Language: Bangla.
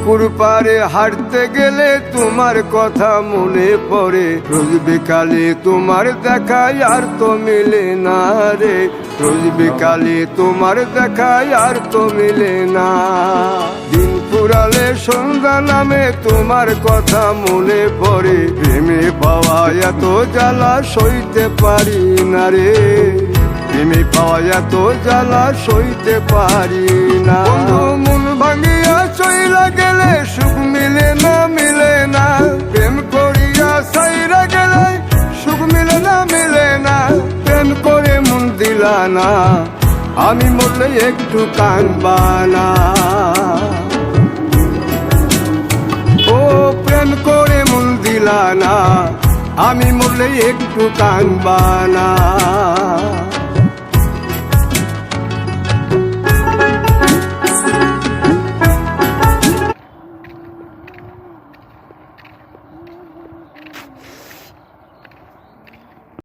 পুকুর পাড়ে হাঁটতে গেলে তোমার কথা মনে পড়ে, রোজ বিকালে তোমার দেখায় আর তো মিলে না রে, রোজ বিকালে তোমার দেখায় আর তো মিলে না। দিন ফুরালে সন্ধ্যা নামে তোমার কথা মনে পড়ে, প্রেমে পাওয়া এত জ্বালা সইতে পারি না রে, প্রেমে পাওয়া এত জ্বালা সইতে পারি না। মন ভাঙিয়া চইলা গেলে সুখ মিলে না, মিলে না, প্রেম করিয়া সাইরা গেলে সুখ মিলে না, মিলে না, প্রেম করে মন দিলা না, আমি মরলে একটু কাঁদবা না। ও প্রেম করে মন দিলা না, আমি মরলে একটু কাঁদবা না।